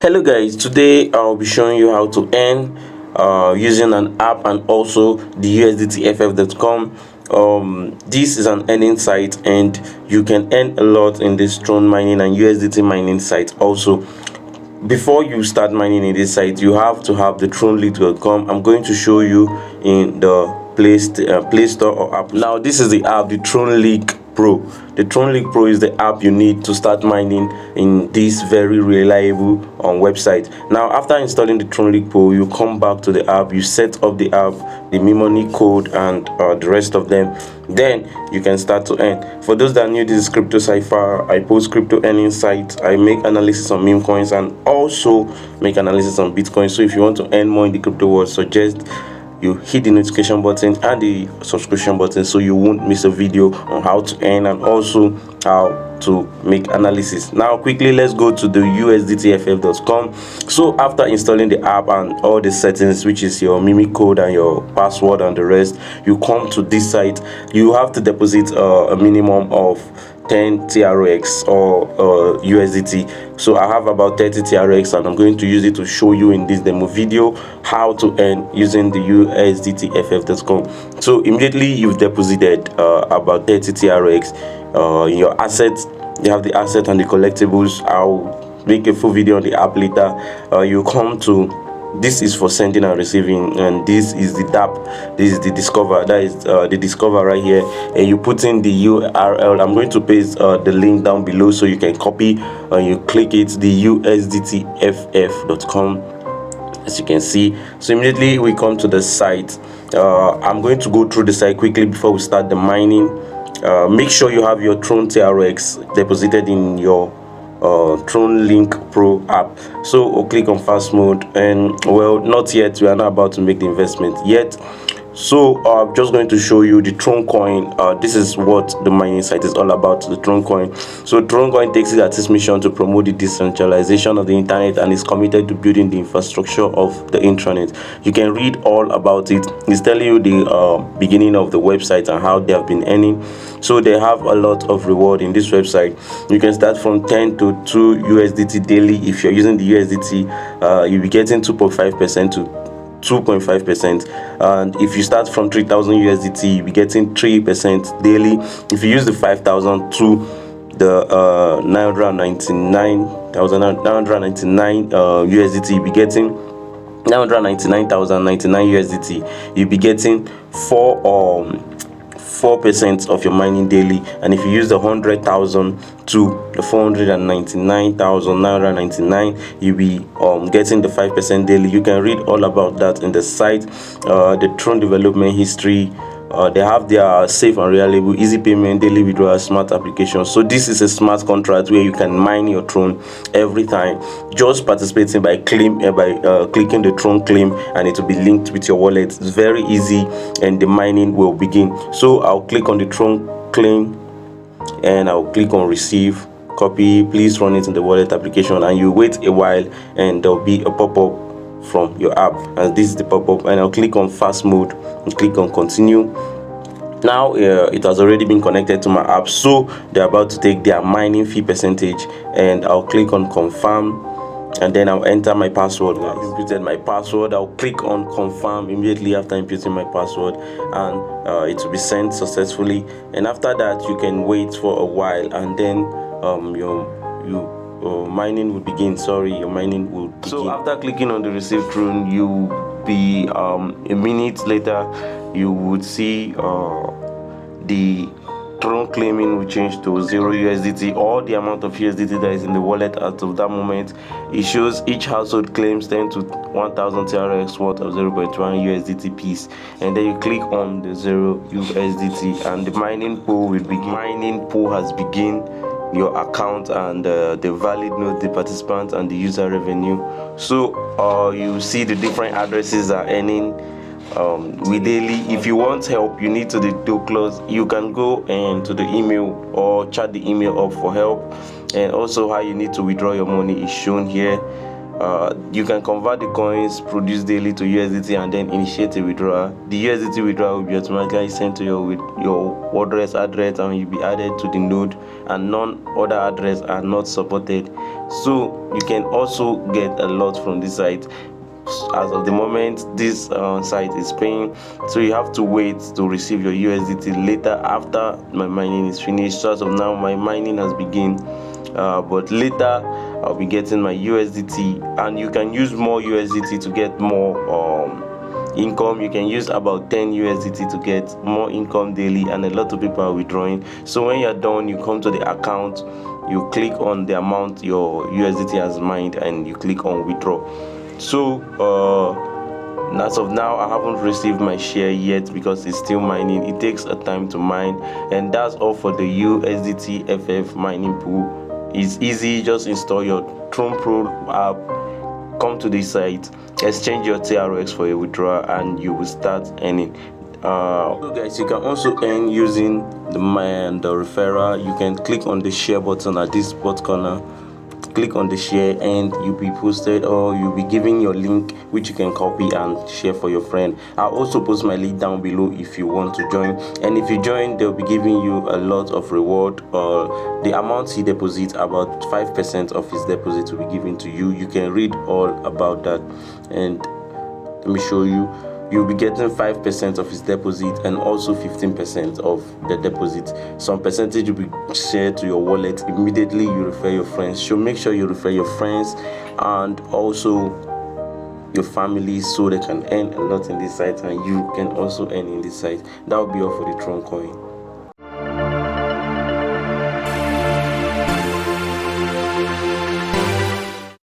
Hello guys, today I'll be showing you how to earn using an app and also the USDT.TRON. This is an earning site and you can earn a lot in this Tron mining and USDT mining site. Also, before you start mining in this site, you have to have the TRC20. I'm going to show you in the Play Store or app. Now this is the app, the TRC20 Pro. The TRC20 Pro is the app you need to start mining in this very reliable website. Now after installing the TRC20 Pro, you come back to the app, you set up the app, the money code and the rest of them. Then you can start to earn. For those that are new, this is Crypto Cypher. I post crypto earning sites. I make analysis on meme coins and also make analysis on Bitcoin. So if you want to earn more in the crypto world, suggest you hit the notification button and the subscription button so you won't miss a video on how to earn and also how to make analysis. Now quickly, let's go to the USDT.TRON. So after installing the app and all the settings, which is your mimic code and your password and the rest, you come to this site. You have to deposit a minimum of 10 TRX or USDT. So I have about 30 TRX and I'm going to use it to show you in this demo video how to earn using the USDT.TRON. So immediately you've deposited about 30 TRX in your assets. You have the asset and the collectibles. I'll make a full video on the app later. You come to, this is for sending and receiving, and this is the DApp, this is the discover, that is the discover right here, and you put in the URL. I'm going to paste the link down below so you can copy and you click it, the USDT.FF.com, as you can see. So immediately we come to the site. I'm going to go through the site quickly before we start the mining. Make sure you have your Tron TRX deposited in your TRC20 Pro app. So we'll click on fast mode, and well, not yet, we are not about to make the investment yet. So I'm just going to show you the Dronecoin. This is what the mining site is all about, the Dronecoin. So Dronecoin takes it as its mission to promote the decentralization of the internet and is committed to building the infrastructure of the intranet. You can read all about it. It's telling you the beginning of the website and how they have been earning. So they have a lot of reward in this website. You can start from 10 to 2 USDT daily. If you're using the USDT, you'll be getting 2.5% to 2.5%, and if you start from 3,000 USDT, you'll be getting 3% daily. If you use the 5,000 to the 999,999 USDT, you'll be getting 999,099 USDT. You'll be getting 4% of your mining daily. And if you use the 100,000 to the 499,999, you'll be getting the 5% daily. You can read all about that in the site. The Tron development history. They have their safe and reliable easy payment, daily withdrawal, smart application. So this is a smart contract where you can mine your Tron every time, just participating by clicking the Tron claim, and it will be linked with your wallet. It's very easy and the mining will begin. So I'll click on the Tron claim and I'll click on receive, copy, please run it in the wallet application, and you wait a while and there'll be a pop-up from your app, and this is the pop-up, and I'll click on fast mode and click on continue. Now it has already been connected to my app, so they're about to take their mining fee percentage, and I'll click on confirm, and then I'll enter my password. I've inputted my password. I'll click on confirm immediately after inputting my password, and it will be sent successfully. And after that, you can wait for a while, and then your mining will begin. Your mining will begin. So after clicking on the receive Tron, you be a minute later, you would see the Tron claiming will change to 0 USDT, or the amount of USDT that is in the wallet as of that moment. It shows each household claims 10 to 1,000 TRX worth of 0.1 USDT piece, and then you click on the 0 USDT and the mining pool will begin. Mining pool has begun. Your account and the valid node, the participant and the user revenue. So you see the different addresses are earning with daily. If you want help, you need to do close, you can go to the email or chat the email up for help, and also how you need to withdraw your money is shown here. You can convert the coins produced daily to USDT and then initiate a withdrawal. The USDT withdrawal will be automatically sent to your address, and you'll be added to the node, and none other address are not supported. So you can also get a lot from this site. As of the moment, this site is paying, so you have to wait to receive your USDT later after my mining is finished. So as of now, my mining has begun, but later I'll be getting my USDT, and you can use more USDT to get more income. You can use about 10 USDT to get more income daily, and a lot of people are withdrawing. So when you're done, you come to the account, you click on the amount your USDT has mined, and you click on withdraw. So as of now, I haven't received my share yet because it's still mining. It takes a time to mine, and that's all for the USDT FF mining pool. It's easy. Just install your TRON Pro app, come to this site, exchange your TRX for a withdrawal, and you will start earning. So guys, you can also earn using the referral. You can click on the share button at this bottom corner, click on the share, and you'll be posted, or you'll be given your link which you can copy and share for your friend. I'll also post my link down below if you want to join, and if you join, they'll be giving you a lot of reward. The amount he deposits, about 5% of his deposit will be given to you. You can read all about that, and let me show you. You'll be getting 5% of his deposit, and also 15% of the deposit. Some percentage will be shared to your wallet immediately you refer your friends. So make sure you refer your friends and also your family, so they can earn a lot in this site, and you can also earn in this site. That will be all for the Dronecoin.